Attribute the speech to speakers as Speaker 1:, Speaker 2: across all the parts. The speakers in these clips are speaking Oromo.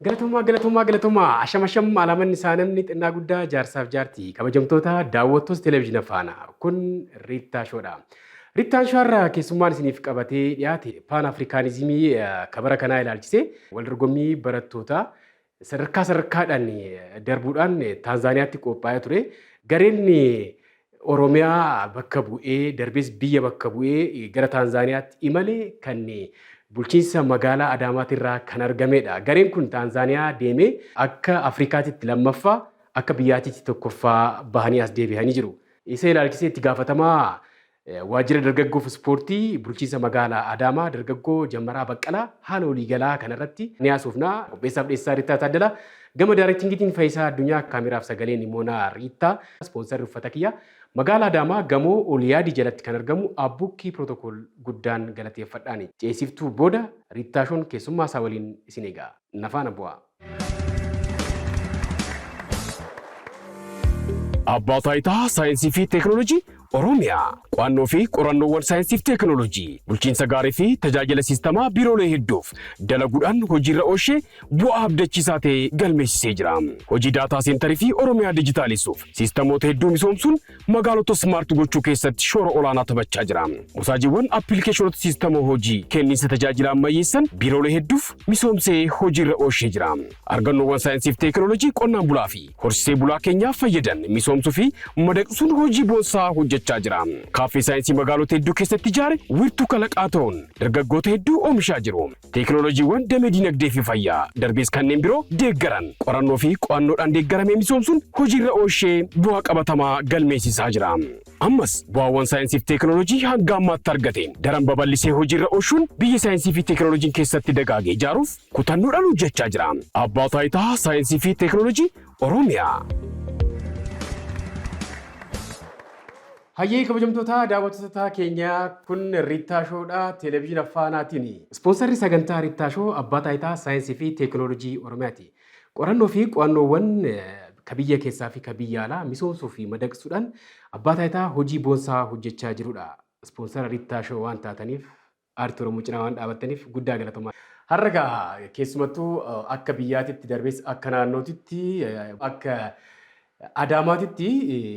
Speaker 1: Galatoomaa asham alamanni isaanii xinnaa guddaa jaarsaaf jaartii kabajamtoota daawwattoota televezyiina faana kun Riittaa Shoodha. Riittaan Shoo irraa keessummaan isiniif qabatee dhiyaate Paan Afrikaanizimii kabara kanaa ilaalchisee wal dorgommii barattoota sadarkaadhaan darbuudhaan Taanzaaniyaatti qophaa'ee ture. Gareen Oromiyaa bakka bu'ee darbees biyya bakka bu'ee gara Taanzaaniyaatti imale kan bulchiinsa magaalaa Adaamaatirraa kan argamedha. Gareen kun Taanzaaniyaa deemee akka Afrikaatitti lammaffaa akka biyyaatitti tokkoffaa bahanii as deebi'anii jiru. Isa ilaalchisee itti gaafatamaa waajjira dargaggoof ispoortii bulchiinsa magaalaa Adaamaa dargaggoo Jammaraa Baqqalaa haala waliigalaa kanarratti ni haasofna. Qopheessaaf dhiyeessaa Riittaa Taaddalaa gama daarektingiitiin Faayisaa Addunyaa kaameraaf sagaleen Imoonaa Riittaa ispoonsarri uffata kiyya. Magaalaa Adaamaa gamoo Oliyaadii jalatti kan argamu Abbukkii Pirootokool guddaan galateeffadhaani. Ceesiftuu booda Riittaa Shoon keessummaa isaa waliin isin eegaa. Nafaana bu'aa. Abbaa Taayitaa Saayinsii fi Teekinooloojii Oromiyaa qo'annoo fi qorannoowwan saayinsii fi teekinooloojii bulchiinsa gaarii fi tajaajila siistamaa biiroolee hedduuf dalaguudhaan hojiirra oolchee bu'aa abdachiisaa ta'e galmeessisee jira. Hojii daataa seentarii fi Oromiyaa dijitaalisuuf siistamoota hedduu misoomsuun magaalota smaart gochuu keessatti shoora olaanaa taphachaa jira. Musaajiiwwan appilikeeshinoota siistamoo hojii kenniinsa tajaajila ammayyeessan biiroolee hedduuf misoomsee hojiirra oolchee jira. Argannoowwan saayinsii fi teekinooloojii qonnaan bulaa fi horsiisee bulaa keenyaaf fayyadan misoomsuu fi madaqsuun hojii boonsaa hojjechaa jira. Kaaffee saayinsii magaalota hedduu keessatti ijaare wiirtuu kalaqaa ta'uun dargaggoota hedduu oomishaa jiru. Teekinooloojiiwwan damee dinagdee fi fayyaa darbees kanneen biroo deeggaran qorannoo fi qo'annoodhaan deeggaramee misoomsuun hojiirra oolchee bu'aa qabatamaa galmeessisaa jira. Ammas bu'aawwan saayinsii fi teekinooloojii hanga ammaatti argateen daran babal'isee hojiirra oolchuun biyya saayinsii fi teekinooloojiin keessatti dagaagee ijaaruuf kutannoodhaan hojjechaa jira. Abbaa Taayitaa Saayinsii fi Teekinooloojii Oromiyaa. Hayyee kabajamtoota daawwattoota keenyaa kun Riittaa Shoodha televezyiina faanaatiin. Ispoonsarri sagantaa Riittaa Shoo Abbaa Taayitaa Saayinsii fi Teekinooloojii Oromiyaati. Qorannoo fi qo'annoowwan biyya keessaa fi biyya alaa misoomsuu fi madaqsuudhaan Abbaa Taayitaa hojii boonsaa hojjechaa jirudha. Ispoonsara Riittaa Shoo waan taataniif aartii Oromoo cinaa waan dhaabattaniif guddaa galatoomaa. Har'a keessumattuu akka biyyaatitti darbees akka naannootitti akka Adaamaatitti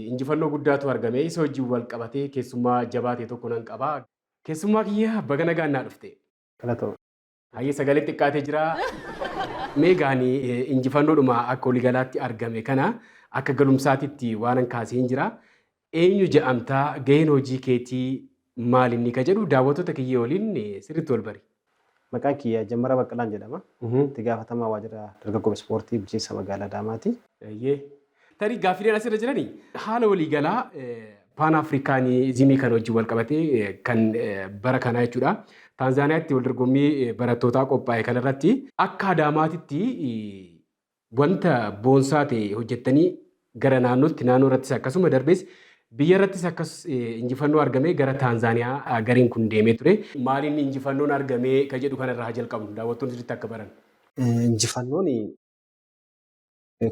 Speaker 1: injifannoo guddaatu argame. Isa wajjin wal qabatee keessummaa jabaatee tokko nan qaba. Keessummaa kiyya baga nagaan naa dhufte.
Speaker 2: Galatoomaa.
Speaker 1: Hayyee sagalee xiqqaatee jira. Meegaanii injifannoodhuma akka waliigalaatti argame kana akka galumsaatitti waan kaasee jira. Eenyu jedhamtaa gaheen hojii keetii maal inni ka jedhu daawwattoota kiyya waliin sirriitti wal bari.
Speaker 2: Maqaan kiyya Jammaraa Baqqalaan jedhama. Itti gaafatamaa waajjira dargaggoo ispoortii bulchiinsa magaalaa Adaamaati.
Speaker 1: Tarii gaaffileen asirra jiranii haala waliigalaa Paan Afrikaanizimii kan wajjin wal qabatee kan bara kanaa jechuudha. Taanzaaniyaatti wal dorgommii barattootaa qophaa'e kanarratti akka Adaamaatitti wanta boonsaa ta'e hojjettanii gara naannootti naannoo irrattis akkasuma darbees biyya irrattis akkas injifannoo argamee gara Taanzaaniyaa gariin kun deemee ture. Maaliin injifannoon argamee ka jedhu kanarraa haa jalqabnu daawwattoonni sirriitti akka baran.
Speaker 2: Injifannoon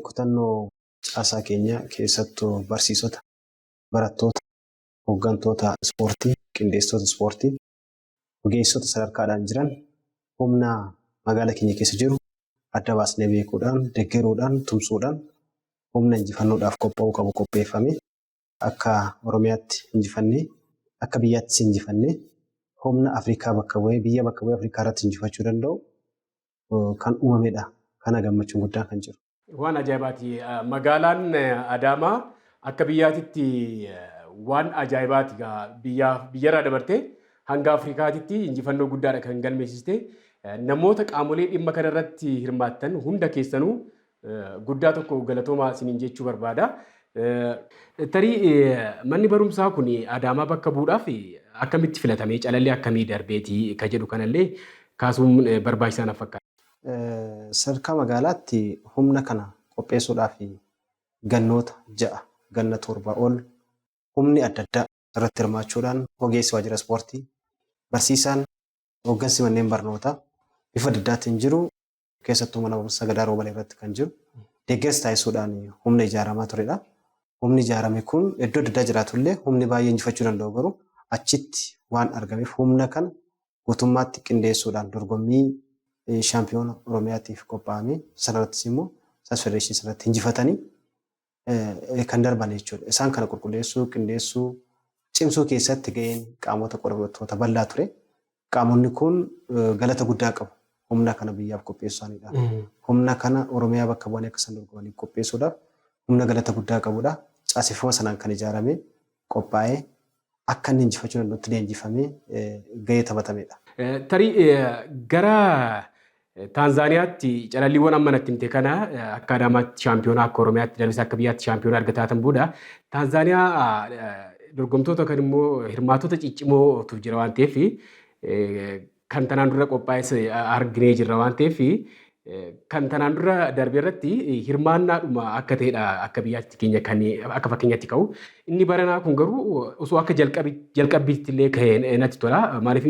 Speaker 2: kutannoo caasaa keenya keessattuu barsiisota, barattoota, hooggantoota ispoortii, qindeessitoota ispoortii, ogeessota sadarkaadhaan jiran humna magaalaa keenya keessa jiru adda baasnee beekuudhaan, deeggaruudhaan, tumsuudhaan humna injifannoodhaaf qophaa'uu qabu qopheeffame akka Oromiyaatti injifannee, akka biyyaattis injifannee humna Afrikaa bakka bu'ee biyya bakka bu'ee Afrikaa irratti injifachuu danda'u kan uumamedha. Kana gammachuun guddaan kan jiru.
Speaker 1: Waan ajaa'ibaati. Magaalaan Adaamaa akka biyyaatitti waan ajaa'ibaati. Biyyarraa dabartee hanga Afrikaatitti injifannoo guddaadha kan galmeessiste. Namoota qaamolee dhimma kanarratti hirmaattan hunda keessanuu guddaa tokko galatoomaa isiniin jechuu barbaada. Tarii manni barumsaa kun Adaamaa bakka bu'uudhaaf akkamitti filatamee calallee akkamii darbeeti ka jedhu kanallee kaasuun barbaachisaa fakkaata.
Speaker 2: Sadarkaa magaalaatti humna kana qopheessuudhaaf gannoota 6 ganna 7 ol humni adda addaa irratti hirmaachuudhaan ogeessi waajjira ispoortii barsiisaan hooggansi manneen barnootaa bifa adda addaatiin jiru keessattuu mana barumsaa Gadaa Roobalee irratti kan jiru deeggarsa taasisuudhaan humna ijaaramaa turedha. Humni ijaarame kun iddoo adda addaa jiraatullee humni baay'ee injifachuu danda'u garuu achitti waan argameef humna kana guutummaatti qindeessuudhaan dorgommii shaampiyoona Oromiyaatiif qophaa'ame sanarrattis immoo saas federeeshinii sanarratti injifatanii kan darban jechuudha. Isaan kana qulqulleessuu, qindeessuu, cimsuu keessatti ga'een qaamota qorattoota bal'aa ture. Qaamonni kun galata guddaa qabu. Humna kana biyyaaf qopheessuudhaanidha. Humna kana Oromiyaa bakka bu'anii akka isaan dorgomaniif qopheessuudhaaf humna galata guddaa qabudha. Caaseffama sanaan kan ijaarame qophaa'ee akka inni injifachuu danda'utti leenjifamee ga'ee taphatamedha.
Speaker 1: Tarii gara Taanzaaniyaatti calalliiwwan amma natti himte kana akka Adaamaatti shaampiyoonaa akka Oromiyaatti darbee akka biyyaatti shaampiyoonaa argataatan booda Taanzaaniyaa dorgomtoota kan immoo hirmaatota ciccimootu jira waan ta'eef kan tanaan dura qophaa'es arginee jirra waan ta'eef kan tanaan dura darbee irratti hirmaannaadhuma akka ta'edha akka biyyaatti keenya kan akka fakkeenyaatti ka'u. Inni baranaa kun garuu osoo akka jalqabbiitti illee ka'ee natti tola. Maaliif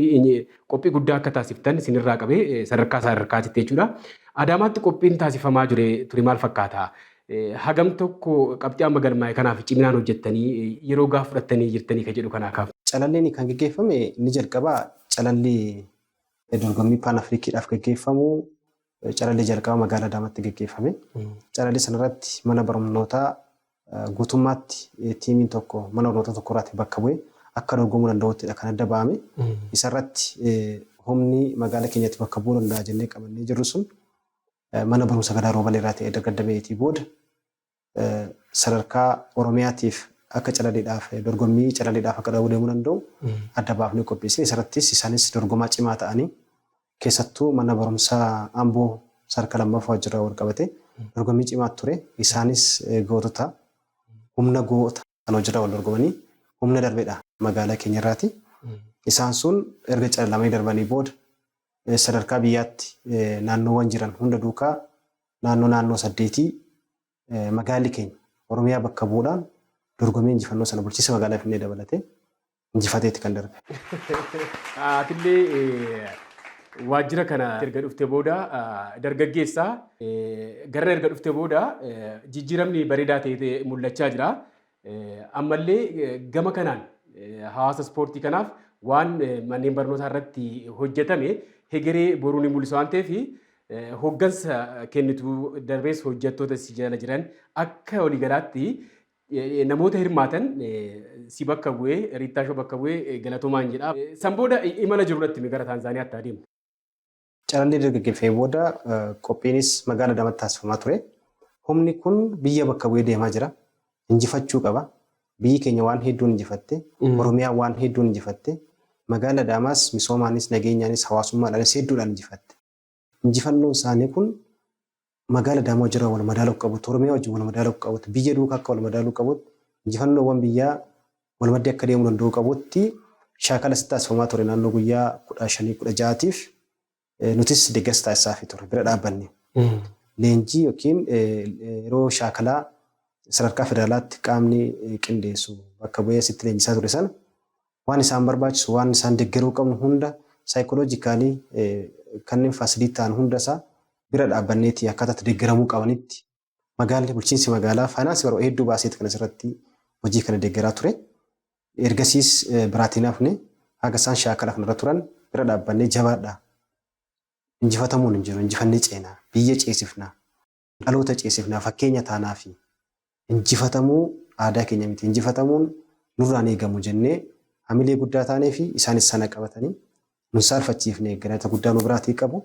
Speaker 1: qophii guddaa akka taasiftan isinirraa qabee sadarkaatti jechuudha. Adaamaatti qophiin taasifamaa ture maal fakkaata? Hagam tokko qabxii amma galmaa'e kanaaf ciminaan hojjettanii yeroo gaaf fudhattanii jirtanii kan jedhu kanaa kaaf.
Speaker 2: Calalliin kan gaggeeffame inni jalqabaa calallii dorgommii Paan Afrikiidhaaf gaggeeffamu calallii jalqabaa magaalaa Adaamaatti gaggeeffame. Calallii sanarratti mana barnootaa guutummaatti tiimiin tokko mana barnootaa tokkorraatti bakka bu'ee akka dorgomuu danda'uttidha kan adda ba'ame. Isarratti humni magaalaa keenyatti bakka bu'uu danda'a jennee qabannee jirru sun mana barumsa gadaa roobalee irraa ta'ee dargadda ba'eetii booda sadarkaa Oromiyaatiif akka calalliidhaaf dorgommii calalliidhaaf akka deemuu danda'u adda baafnee qopheessine. Isarrattis isaanis dorgomaa cimaa ta'anii keessattuu mana barumsaa Amboo sadarkaa lammaffaa wajjirraa wal qabate dorgommii cimaa ture. Isaanis gootota humna goota kan hojirraa wal dorgomanii humna darbeedha magaalaa keenya irraati. Isaan sun erga calallamanii darbanii booda sadarkaa biyyaatti naannoowwan jiran hunda duukaa naannoo 8 magaalli keenya Oromiyaa bakka bu'uudhaan dorgommii injifannoo sana bulchiinsa magaalaa Finfinnee dabalatee injifateetti kan darbe.
Speaker 1: Atillee waajjira kana erga dhuftee booda dargaggeessaa gara erga dhuftee booda jijjiiramni bareedaa ta'ee mul'achaa jira. Ammallee gama kanaan hawaasa ispoortii kanaaf waan manneen barnootaa irratti hojjetame hegeree boruu ni mul'isa waan ta'eef hooggansa kennitu darbees hojjettoota si jala jiran akka waliigalaatti namoota hirmaatan si bakka bu'ee Riittaashoo bakka bu'ee galatoomaan jedha. San booda imala jirurratti gara Taanzaaniyaatti adeemu.
Speaker 2: Calallee dargaggeeffamee booda qophiinis magaalaa Adaamaatti taasifamaa ture. Humni kun biyya bakka bu'ee deemaa jira. Injifachuu qaba. Biyyi keenya waan hedduun injifatte, Oromiyaa waan hedduun injifatte, magaalaa Adaamaas misoomaanis nageenyaanis hawaasummaadhaanis hedduudhaan injifatte. Injifannoon isaanii kun magaalaa Adaamaa wajjirraa wal madaaluu qabutti, Oromiyaa wajjin wal madaaluu qabutti, biyya duukaa akka wal madaaluu qabutti, injifannoowwan biyyaa wal maddii akka deemuu danda'u qabutti shaakala taasifamaa ture naannoo guyyaa 15-16tiif nutis deeggarsa taasisaa ture bira dhaabbanne. Leenjii yookiin yeroo shaakalaa sadarkaa federaalaatti qaamni qindeessu bakka bu'ee asitti leenjisaa ture sana waan isaan barbaachisu waan isaan deeggaruu qabnu hunda saayikooloojikaalii kanneen faasilitii ta'an hunda isaa bira dhaabbanneetii akkaataa deeggaramuu qabanitti magaalli bulchiinsi magaalaa faayinaansii baroo hedduu baaseeti kan asirratti hojii kana deeggaraa ture. Ergasiis biraatiin hafne haga isaan shaakala kanarra turan bira dhaabbannee jabaadha. Injifatamuun hin jiru. Injifannee ceenaa. Biyya ceesifnaa. Dhaloota ceesifnaa. Fakkeenya taanaa fi injifatamuu aadaa keenya miti. Injifatamuun nurraan eegamu jennee hamilee guddaa taanee fi isaanis sana qabatanii nun saalfachiifnee galata guddaa nu biraatii qabu.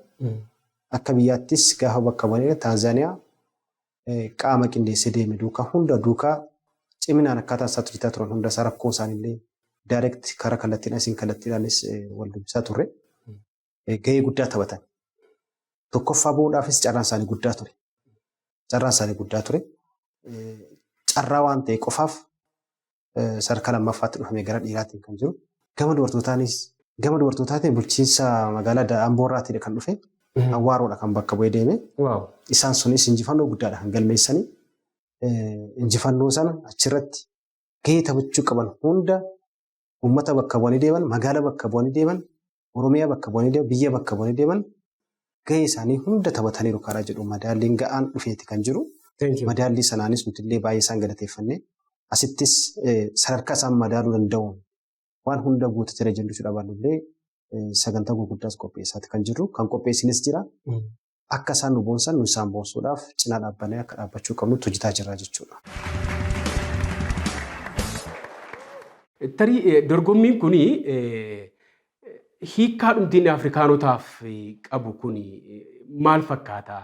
Speaker 2: Akka biyyaattis gaafa bakka bu'anii Taanzaaniyaa qaama qindeessee deeme duukaa hunda duukaa ciminaan akkaataa isaatti hojjetaa turan hunda isaa rakkoo isaaniillee daayireekti karaa kallattiin asiin kallattiidhaanis wal dubbisaa turre. Gahee guddaa taphatan. Tokkoffaa bahuudhaafis carraan isaanii guddaa ture. Carraan isaanii guddaa ture. Carraa waan ta'e qofaaf sadarkaa lammaffaatti dhufame gara dhiiraatiin kan jiru. Gama dubartootaatiin bulchiinsa magaalaa Amboorraatti kan dhufe. Awwaaroodha kan bakka bu'ee deeme. Isaan sunis injifannoo guddaadha kan galmeessanii. Injifannoo sana achirratti gahee taphachuu qaban hunda uummata bakka bu'anii deeman, magaalaa bakka bu'anii deeman, Oromiyaa bakka bu'anii deeman, biyya bakka bu'anii deeman gahee isaanii hunda taphataniiru karaa jedhu madaalliin ga'aan dhufeeti kan jiru. Madaallii sanaanis nutillee baay'ee isaan galateeffanne asittis sadarkaa isaan madaaluu danda'u waan hunda guutatee jennu jechuudha baallullee sagantaa gurguddaas qopheessaati kan jirru kan qopheessinis jira. Akka isaan nu boonsan nu isaan boonsuudhaaf cinaa dhaabbannee akka dhaabbachuu qabnu hojjetaa jirra jechuudha.
Speaker 1: Tarii dorgommiin kun hiikkaa dhumtiin Afrikaanotaaf qabu kun maal fakkaata?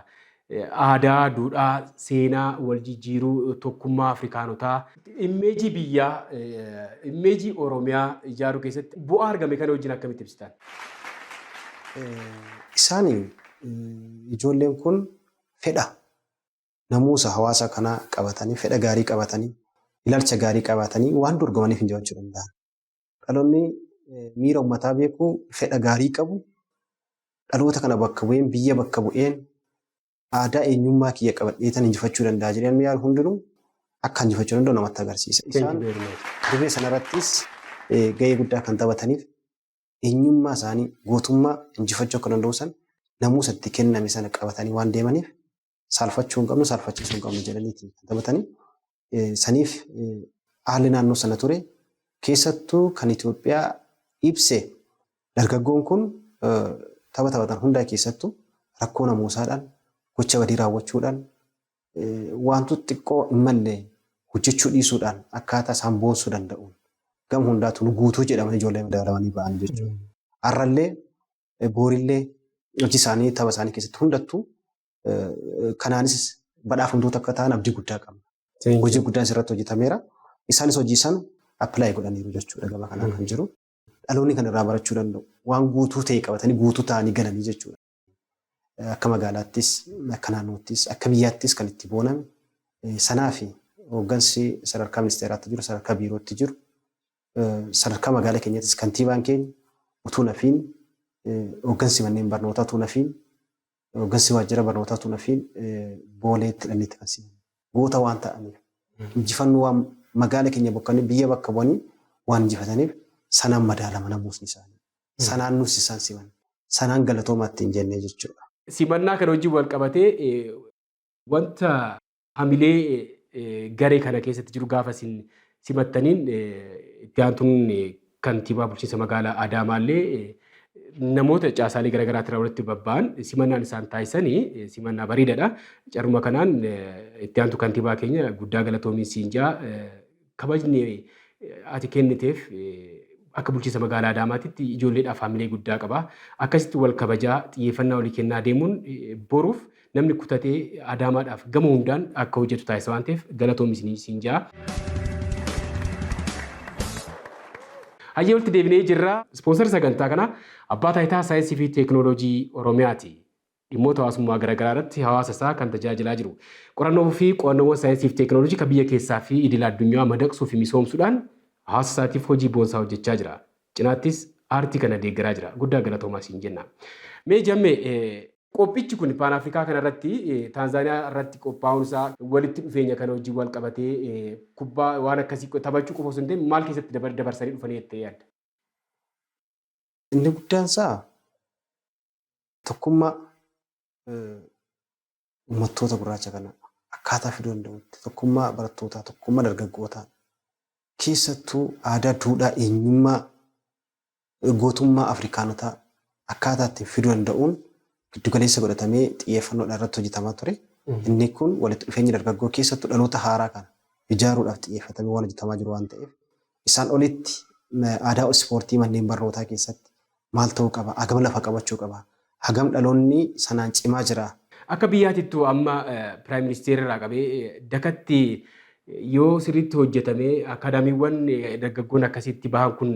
Speaker 1: Aadaa, duudhaa, seenaa wal jijjiiruu tokkummaa Afrikaanotaa, immeejii biyyaa, immeejii Oromiyaa ijaaruu keessatti bu'aa argame kana wajjin akkamitti ibsitan?
Speaker 2: Isaan ijoolleen kun fedha namuusa hawaasa kanaa qabatanii, fedha gaarii qabatanii, ilaalcha gaarii qabatanii waan dorgomaniif injifachuu danda'an. Dhaloonni miira uummataa beeku fedha gaarii qabu dhaloota kana bakka bu'een biyya bakka bu'een aadaa eenyummaa kiyya qabadheetan injifachuu danda'a jedhanii yaadu hundinuu akka injifachuu danda'u namatti agarsiisa. Isaan dirree sanarrattis gahee guddaa kan taphataniif eenyummaa isaanii gootummaa injifachuu akka danda'u san namuusa itti kenname sana qabatanii waan deemaniif saalfachuu hin qabnu saalfachiisuu hin qabnu jedhaniiti kan taphatanii. Saniif haalli naannoo sana ture keessattuu kan Itoophiyaa ibse dargaggoon kun tapha taphatan hundaa keessattuu rakkoo namoosaadhaan gocha badii raawwachuudhaan wantoota xiqqoo hin malle hojjechuu dhiisuudhaan akkaataa isaan boonsuu danda'uun gama hundaatu nu guutuu jedhaman ijoollee madaalamanii ba'an jechuudha. Har'allee boorillee hojii isaanii tapha isaanii keessatti hundattuu kanaanis badhaafamtoota akka ta'an abdii guddaa qabna. Hojii guddaan asirratti hojjetameera. Isaanis hojii san appilaayi godhaniiru jechuudha gama kanaan kan jiru. Dhaloonni kan irraa barachuu danda'u. Waan guutuu ta'e qabatanii guutuu ta'anii galanii jechuudha. Akka magaalaattis, akka naannoottis, akka biyyaattis kan itti booname. Sanaa fi hooggansi sadarkaa ministeeraatti jiru, sadarkaa biirootti jiru, sadarkaa magaalaa keenyattis kantiibaan keenya utuu nafiin, hooggansi manneen barnootaa utuu nafiin, hooggansi waajjira barnootaa utuu nafiin booleetti dhalli itti kan siman. Goota waan ta'aniif injifannoo waan magaala keenya bokkanii biyya bakka bu'anii waan injifataniif sanaan madaalama namuusni isaanii. Sanaan nus isaan siman. Sanaan galatoomaatti hin jennee jechuudha.
Speaker 1: Simannaa kana wajjin wal qabatee wanta hamilee garee kana keessatti jiru gaafa simattaniin itti aantuun kantiibaa bulchiinsa magaalaa Adaamaallee namoota caasaalee garaagaraatti walitti babba'an simannaan isaan taasisanii simannaa bareedaadha. Carruma kanaan itti aantu kantiibaa keenya guddaa galatoomiin siinjaa kabajni ati kenniteef akka bulchiinsa magaalaa Adaamaatitti ijoolleedhaaf hamilee guddaa qaba. Akkasitti wal kabajaa xiyyeeffannaa walii kennaa deemuun boruuf namni kutatee Adaamaadhaaf gama hundaan akka hojjetu taasisa waan ta'eef galatoomiin siinjaa. Hayyee walitti deebinee jirra. Ispoonsarri sagantaa kana abbaa taayitaa saayinsii fi teekinooloojii Oromiyaati. Dhimmoota hawaasummaa garaagaraa irratti hawaasa isaa kan tajaajilaa jiru. Qorannoo fi qo'annoowwan saayinsii fi teekinooloojii kan biyya keessaa fi idil addunyaa madaqsuu fi misoomsuudhaan hawaasa isaatiif hojii boonsaa hojjechaa jira. Cinaattis aartii kana deeggaraa jira. Guddaa galatoomaa siin jenna. Mee jamme qophichi kun Paan Afrikaa kanarratti Taanzaaniyaa irratti qophaa'uun isaa walitti dhufeenya kana wajjin wal qabatee kubbaa waan akkasii taphachuu qofa osoo hin ta'in maal keessatti dabarsanii dhufanii jettee yaadda?
Speaker 2: Inni guddaan isaa tokkummaa uummattoota gurraacha kana akkaataa fiduu danda'utti tokkummaa barattootaa, tokkummaa dargaggootaa keessattuu aadaa, duudhaa, eenyummaa, gootummaa Afrikaanotaa akkaataa ittiin fiduu danda'uun giddu galeessa godhatamee xiyyeeffannoodhaan irratti hojjetamaa ture. Inni kun walitti dhufeenya dargaggoo keessattuu dhaloota haaraa kana ijaaruudhaaf xiyyeeffatamee waan hojjetamaa jiru waan ta'eef isaan olitti aadaa ispoortii manneen barnootaa keessatti maal ta'uu qaba? Hagam lafa qabachuu qaba? Hagam dhaloonni sanaan cimaa jira?
Speaker 1: Akka biyyaatittuu amma Piraayim Ministeerri irraa qabee dakatti yoo sirriitti hojjetamee akaadaamiiwwan dargaggoon akkasitti bahan kun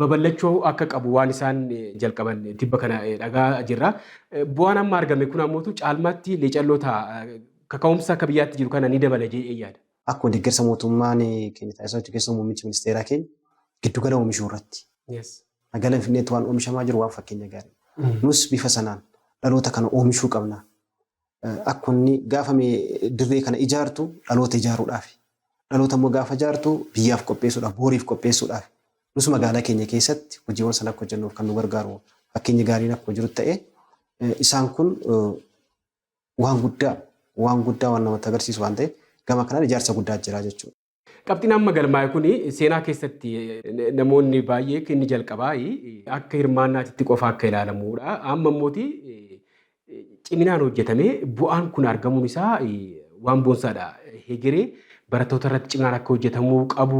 Speaker 1: babal'achuu akka qabu waan isaan jalqaban tibba kana dhagaa jirra. Bu'aan amma argame kun ammoo caalmaatti leecalloota kaka'umsa akka biyyaatti jiru kana ni dabala jedhee yaada.
Speaker 2: Akkuma deeggarsa mootummaan keenya taasisaa jiru keessumaa muummichi ministeeraa keenya giddugala oomishuu irratti. Magaalaa Finfinneetti waan oomishamaa jiru waan fakkeenya gaarii. Nus bifa sanaan dhaloota kana oomishuu qabna. Akkuma gaafa dirree kana ijaartu dhaloota ijaaruudhaaf. Dhaloota immoo gaafa ijaartu biyyaaf qopheessuudhaaf, booriif qopheessuudhaaf. Nus magaalaa keenya keessatti hojiiwwan sana akka hojjennuuf kan nu gargaaru fakkeenya gaariin akka jiru ta'e isaan kun waan guddaa waan namatti agarsiisu waan ta'eef gama kanaan ijaarsa guddaa jira jechuudha.
Speaker 1: Qabxiin amma galmaa'e kuni seenaa keessatti namoonni baay'ee inni jalqabaa akka hirmaannaatti qofa akka ilaalamudha. Amma immooti ciminaan hojjetamee bu'aan kun argamuun isaa waan boonsaadha. Hegeree barattoota irratti ciminaan akka hojjetamuu qabu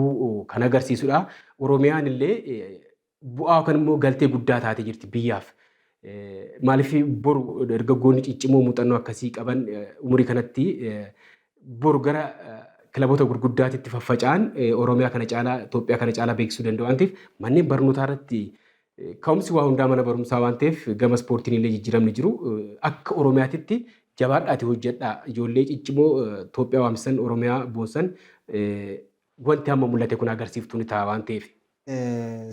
Speaker 1: kan agarsiisudha. Oromiyaan illee bu'aa yookaan immoo galtee guddaa taatee jirti biyyaaf. Maaliif boru dargaggoonni ciccimoo muuxannoo akkasii qaban umurii kanatti boru gara kilaboota gurguddaatti faffaca'an Oromiyaa kana caalaa Itoophiyaa kana caalaa beeksisuu danda'u waan ta'eef manneen barnootaa irratti ka'umsi waa hundaa mana barumsaa waan ta'eef gama ispoortiin illee jijjiiramni jiru akka Oromiyaatti jabaadhaati hojjedhaa ijoollee ciccimoo Itoophiyaa waamsisan Oromiyaa boonsan wanti amma mul'ate kun agarsiiftuu ni ta'a waan ta'eef.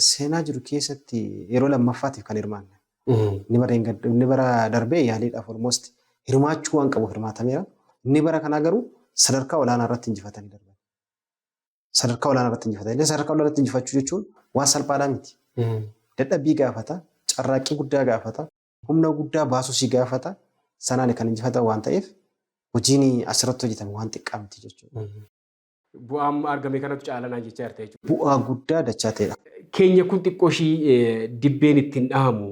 Speaker 2: Seenaa jiru keessatti yeroo lammaffaatiif kan hirmaanne. Inni bara darbee yaaliidhaaf almost hirmaachuu waan qabu hirmaatameera. Inni bara kanaa garuu sadarkaa olaanaa irratti injifatanii darban. Sadarkaa olaanaa irratti injifatanii. Sadarkaa olaanaa irratti injifachuu jechuun waan salphaadhaa miti. Dadhabbii gaafata, carraaqqii guddaa gaafata, humna guddaa baasuu gaafata. Sanaan kan injifatan waan ta'eef hojiin asirratti hojjetame waan xiqqaa miti jechuudha.
Speaker 1: Bu'aan argame kanatu caalanaa jechaa jirta jechuudha.
Speaker 2: Bu'aa guddaa dachaa ta'edha.
Speaker 1: Keenya kun xiqqoo ishii dibbeen ittiin dhahamu.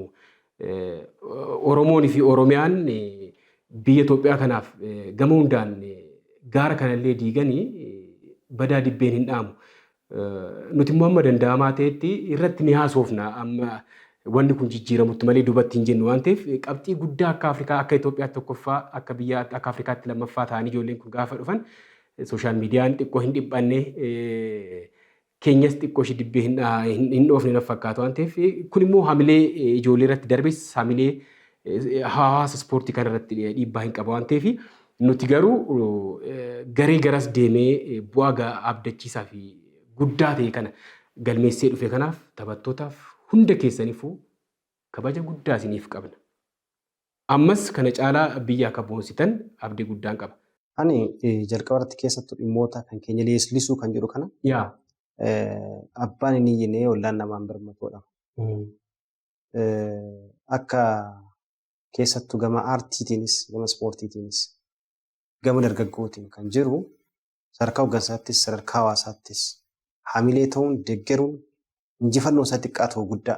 Speaker 1: Oromoon fi Oromiyaan biyya Itoophiyaa kanaaf gama hundaan gaara kanallee diiganii badaa dibbeen hin dhaamu. Nuti immoo amma danda'amaa ta'etti irratti ni haasofna. Amma wanni kun jijjiiramutti malee duubatti hin jennu waan ta'eef qabxii guddaa akka Afrikaa akka Itoophiyaatti tokkoffaa akka biyyaatti akka Afrikaatti lammaffaa ta'anii ijoolleen kun gaafa dhufan sooshaal miidiyaan xiqqoo hin dhiphanne keenyas xiqqoo ishee dibbee hin dhoofne na fakkaatu waan ta'eef kun immoo hamilee ijoollee irratti darbes hamilee hawaasa ispoortii kana irratti dhiibbaa hin qaba waan ta'eef nuti garuu garee garas deemee bu'aa abdachiisaa fi guddaa ta'e kana galmeessee dhufe kanaaf taphattootaaf hunda keessaniifuu kabaja guddaa isiniif qabna. Ammas kana caalaa biyya akka boonsitan abdii guddaan qaba.
Speaker 2: Ani jalqaba irratti keessattuu dhimmoota kan keenya leellisuu kan jedhu kana. Abbaan inni jennee ollaan namaan birmatoodha. Akka keessattuu gama aartiitiinis gama ispoortiitiinis gama dargaggootiin kan jiru sadarkaa hooggansaattis sadarkaa hawaasaattis hamilee ta'uun deeggaruun injifannoo isaa xiqqaa ta'uu guddaa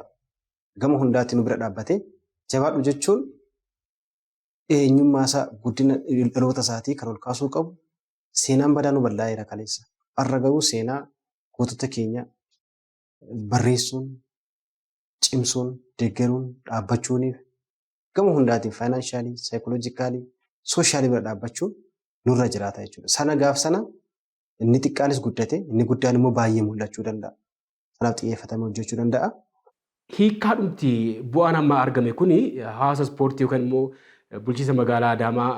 Speaker 2: gama hundaatiin nu bira dhaabbatee jabaadhu jechuun eenyummaa isaa guddina dhaloota isaatii kan ol kaasuu qabu seenaan badaa nu bal'aa'eera kaleessa. Har'a garuu seenaa gootota keenya barreessuun, cimsuun, deeggaruun, dhaabbachuuniif gama hundaatiin faayinaansiyaalii, saayikooloojikaalii, sooshaalii bira dhaabbachuun nurra jiraata jechuudha. Sana gaaf sana inni xiqqaanis guddate, inni guddaan immoo baay'ee mul'achuu danda'a. Kanaaf xiyyeeffatamee hojjechuu danda'a.
Speaker 1: Hiikkaadhumti bu'aan amma argame kuni hawaasa ispoortii yookaan immoo bulchiinsa magaalaa Adaamaa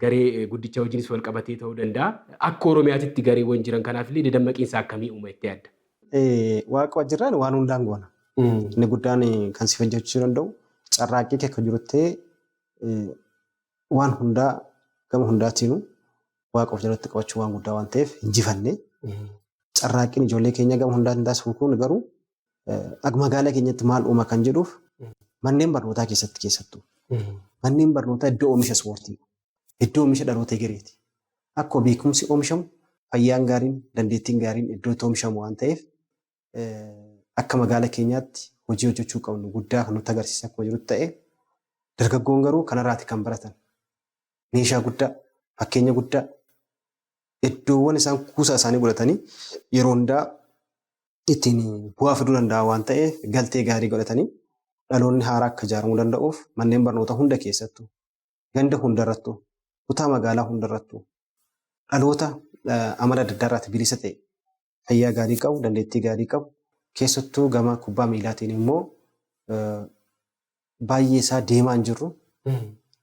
Speaker 1: garee guddicha wajjinis wal qabatee ta'uu danda'a. Akka Oromiyaatti gareewwan jiran kanaaf illee dadammaqiinsa akkamii uuma itti yaadda?
Speaker 2: Waaqa wajjirraan waan hundaan goona. Inni guddaan kan si hojjechuu danda'u carraaqqii kee akka jirutti waan hundaa gama hundaatiinuu waaqa of jalatti qabachuu waan guddaa waan ta'eef injifannee carraaqqiin ijoollee keenya gama hundaatiin taasifamu kun garuu magaalaa keenyatti maal uuma kan jedhuuf manneen barnootaa keessattuu. Manneen barnootaa iddoo oomisha ispoortii, iddoo oomisha dhaloota egereeti. Akkuma beekumsi oomishamu, fayyaan gaariin, dandeettiin gaariin iddoo itti oomishamu waan ta'eef akka magaalaa keenyaatti hojii hojjechuu qabnu guddaa kan nutti agarsiisa akkuma jirutti ta'e dargaggoon garuu kanarraati kan baratan. Meeshaa guddaa, fakkeenya guddaa iddoowwan isaan kuusaa isaanii godhatanii yeroo hundaa ittiin bu'aa fiduu danda'a waan ta'eef galtee gaarii godhatanii dhaloonni haaraa akka ijaaramuu danda'uuf manneen barnootaa hunda keessattuu ganda hundarrattuu kutaa magaalaa hundarrattuu dhaloota amala adda addaa irratti bilisa ta'e fayyaa gaarii qabu dandeettii gaarii qabu keessattuu gama kubbaa miilaatiin immoo baay'ee isaa deemaa hin jirru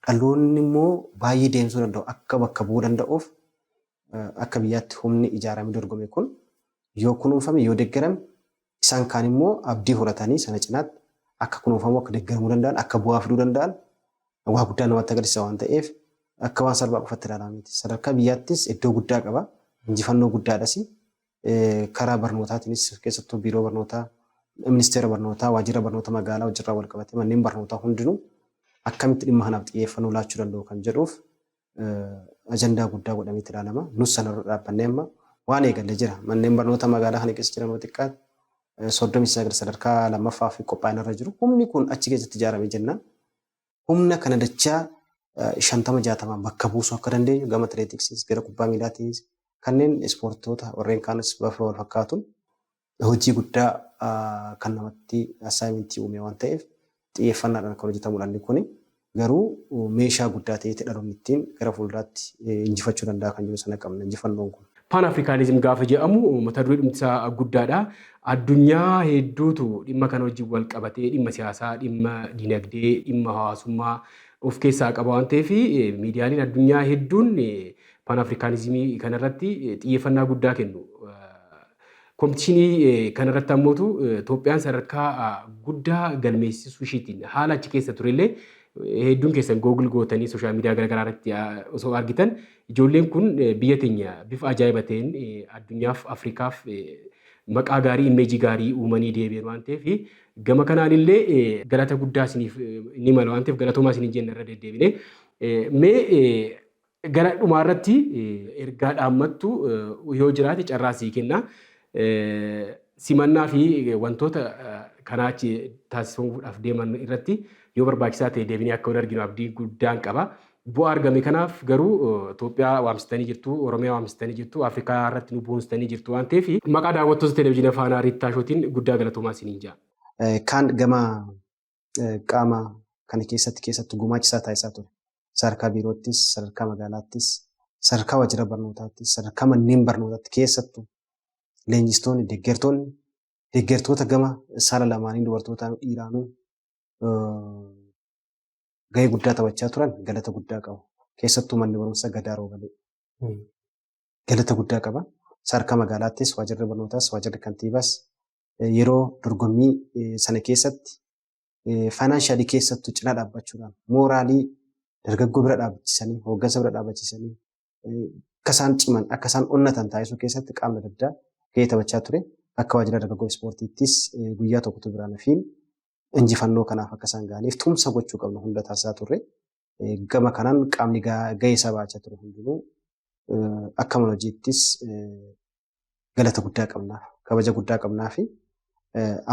Speaker 2: dhaloonni immoo baay'ee deemsuu danda'u akka bakka bu'uu danda'uuf akka biyyaatti humni ijaaramee dorgome kun yoo kunuunfame yoo deeggarame isaan kaan immoo abdii horatanii sana cinaatti akka kunuunfamu akka deeggaramuu danda'an akka bu'aa fiduu danda'an waa guddaa namatti agarsiisa waan ta'eef akka waan salphaa qofatti ilaalama miti. Sadarkaa biyyaattis iddoo guddaa qaba. Injifannoo guddaadhas. Karaa barnootaatiinis keessattuu biiroo barnootaa, ministeera barnootaa, waajjira barnoota magaalaa hojirraa wal qabatee manneen barnootaa hundinuu akkamitti dhimma kanaaf xiyyeeffannoo laachuu danda'u kan jedhuuf ajandaa guddaa godhameeti ilaalama. Nus sanarra dhaabbannee amma waan eegalle jira. Manneen barnoota magaalaa kana keessa jiran xiqqaat 39 sadarkaa lammaffaa fi qophaa'ina irra jiru. Humni kun achi keessatti ijaaramee jennaan. Humna kana dachaa 50-60 bakka buusuu akka dandeenyu gama atileetiksiis gara kubbaa miilaatiis kanneen ispoortoota warreen kaanis bafa wal fakkaatuun hojii guddaa kan namatti assaayimentii uume waan ta'eef xiyyeeffannaadhaan kan hojjetamudha kuni. Garuu meeshaa guddaa ta'eeti dhaloonni ittiin gara fuulduraatti injifachuu danda'a kan jiru sana qabna injifannoon kun.
Speaker 1: Pan Afrikaanizim gaafa jedhamu mata duree dhimmisaa guddaadha. Addunyaa hedduutu dhimma kana wajjin wal qabatee dhimma siyaasaa, dhimma dinagdee, dhimma hawaasummaa of keessaa qaba waan ta'eef miidiyaaleen addunyaa hedduun Pan Afrikaanizimii kanarratti xiyyeeffannaa guddaa kennu. Kompitiishinii kanarratti ammootu Itoophiyaan sadarkaa guddaa galmeessisuu ishiitiin haala achi keessa turellee hedduun keessan Google gootanii sooshaal miidiyaa garaagaraa irratti osoo argitan ijoolleen kun biyya teenya bifa ajaa'iba ta'een addunyaaf Afrikaaf maqaa gaarii imeejii gaarii uumanii deebi'an waan ta'eef gama kanaan illee galata guddaa isiniif ni mala waan ta'eef galatoomaa isin jenna irra deddeebine mee gara dhumaa irratti ergaa dhaammattu yoo jiraate carraa sii kenna simannaa fi wantoota kanaa achi taasifamuudhaaf deeman irratti yoo barbaachisaa ta'e deebinee akka wal arginu abdii guddaan qaba. Bu'aa argame kanaaf garuu Itoophiyaa waamsitanii jirtu, Oromiyaa waamsitanii jirtu, Afrikaa irratti nu boonsitanii jirtu waan ta'eef maqaa daawwattoota televezyiina Faanaa Riittaa Shootiin guddaa galatoomaa isiniin jaa.
Speaker 2: Kaan gama qaama kana keessattuu gumaachisaa taasisaa ture. Sadarkaa biiroottis, sadarkaa magaalaattis, sadarkaa waajjira barnootaattis, sadarkaa manneen barnootaatti keessattuu leenjistoonni, deeggartoota gama saala lamaanii dubartootaan dhiiraanuu gahee guddaa taphachaa turan galata guddaa qabu. Keessattuu manni barumsaa Gadaa Roobalee galata guddaa qaba. Sadarkaa magaalaattis, waajjirri barnootaas, waajjirri kantiibaas yeroo dorgommii sana keessatti faayinaanshalii keessattuu cinaa dhaabbachuudhaan mooraalii dargaggoo bira dhaabachisanii, hooggansa bira dhaabachisanii akka isaan ciman, akka isaan onnatan taasisuu keessatti qaamni adda addaa gahee taphachaa ture. Akka waajjira dargaggoo ispoortiittis guyyaa tokkotu biraan fi injifannoo kanaaf akka isaan ga'aniif tumsa gochuu qabna hunda taasisaa turre. Gama kanaan qaamni gahee isaa baachaa ture hundinuu akka mana hojiittis galata guddaa qabnaaf, kabaja guddaa qabnaa fi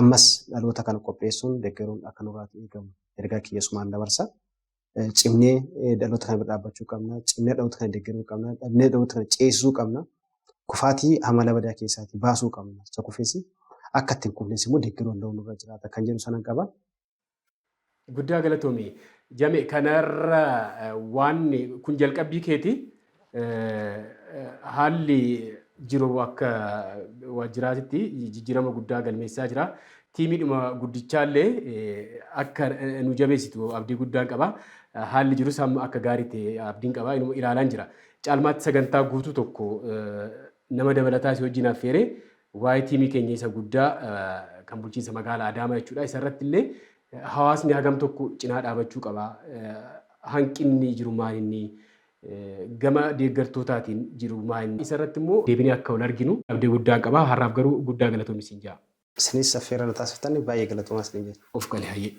Speaker 2: ammas dhaloota kana qopheessuun deeggaruun akka nurraatti eegamu ergaa kiyyeessumaan dabarsa. Cimnee dhaloota kana bira dhaabbachuu qabna, cimnee dhaloota kana deeggaruu qabna, cimnee dhaloota kana ceesisuu qabna. Kufaatii amala badaa keessaatii baasuu qabna. Isa kufeessi akka ittiin kufnes immoo deeggaruu danda'u nurra jiraata kan jedhu sanan qaba.
Speaker 1: Guddaa galatoomii. Jame kanarra waan kun jalqabbii keeti haalli jiru akka waajjiraatitti jijjiirama guddaa galmeessaa jira. Tiimiidhuma guddichaallee akka nu jabeessitu abdii guddaan qaba. Haalli jirus amma akka gaarii ta'e abdiin qaba. Inuma ilaalaan jira. Caalmaatti sagantaa guutuu tokko nama dabalataa si wajjin affeeree waa'ee tiimii keenya isa guddaa kan bulchiinsa magaalaa Adaamaa jechuudha. Isa irratti illee hawaasni hagam tokko cinaa dhaabachuu qaba. Hanqinni jiru maalinni gama deeggartootaatiin jiru maalinni. Isa irratti immoo deebinee akka wal arginu abdii guddaan qaba. Har'aaf garuu guddaa galatoomi siin jaa.
Speaker 2: Isinis affeerra na taasiftanii baay'ee galatoomaa isin jedhu.
Speaker 1: Of galee hayyee.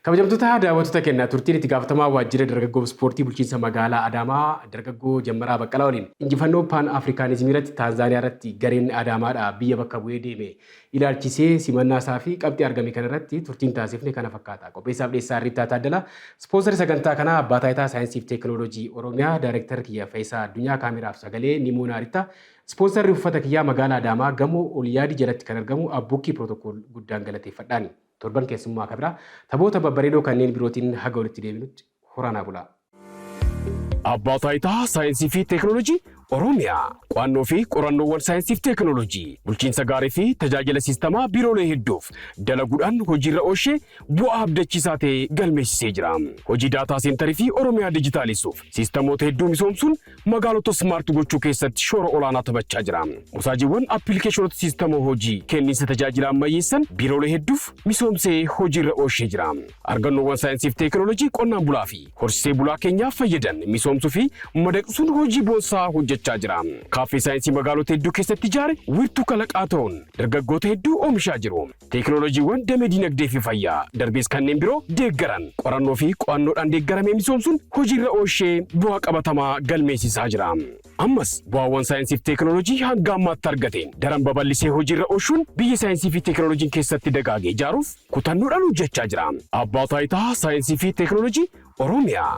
Speaker 1: Kabajamtoota daawwattoota kennaa turtiin itti gaafatamaa waajjira dargaggoo ispoortii bulchiinsa magaalaa Adaamaa dargaggoo Jammaraa Baqqalaa waliin injifannoo Pan Afrikaanizimii irratti Taanzaaniyaa irratti gareen Adaamaadhaa biyya bakka bu'ee deeme ilaalchisee simannaa isaa fi qabxii argame kana irratti turtiin taasifne kana fakkaata. Qopheessaaf dhiyeessaa Riittaa Taaddalaa ispoonsarii sagantaa kanaa abbaa taayitaa saayinsii fi teekinooloojii Oromiyaa daayireektar kiyya Faayisaa Addunyaa kaameraaf sagalee Nimoonaa Riittaa ispoonsarii uffata kiyyaa magaalaa Adaamaa gamoo Oliyaadii jalatti kan argamu abbuukii pirootokool guddaan galateeffadhaani. Torban keessummaa kabira taphoota babbareedoo kanneen birootiin haga walitti deebinutti horaanaa bulaa. Abbaa taayitaa saayinsii fi teekinooloojii Oromiyaa qo'annoo fi qorannoowwan saayinsii fi teekinooloojii bulchiinsa gaarii fi tajaajila siistamaa biiroolee hedduuf dalaguudhaan hojiirra oolchee bu'aa abdachiisaa ta'e galmeessisee jira. Hojii daataa seentarii fi Oromiyaa dijitaalisuuf siistamoota hedduu misoomsuun magaalota smaart gochuu keessatti shoora olaanaa taphachaa jira. Musaajiiwwan appilikeeshinoota siistamoo hojii kenniinsa tajaajila ammayyeessan biiroolee hedduuf misoomsee hojiirra oolchee jira. Argannoowwan saayinsii fi teekinooloojii qonnaan bulaa fi horsiisee bulaa keenyaaf fayyadan misoomsuu fi madaqsuun hojii boonsaa hojjechaa jira. Kaaffee saayinsii magaalota hedduu keessatti ijaare wiirtuu kalaqaa ta'uun dargaggoota hedduu oomishaa jiru. Teekinooloojiiwwan damee dinagdee fi fayyaa darbees kanneen biroo deeggaran qorannoo fi qo'annoodhaan deeggaramee misoomsuun hojiirra oolchee bu'aa qabatamaa galmeessisaa jira. Ammas bu'aawwan saayinsii fi teekinooloojii hanga ammaatti argateen daran babal'isee hojiirra oolchuun biyya saayinsii fi teekinooloojiin keessatti dagaagee ijaaruuf kutannoodhaan hojjechaa jira. Abbaa taayitaa saayinsii fi teekinooloojii Oromiyaa.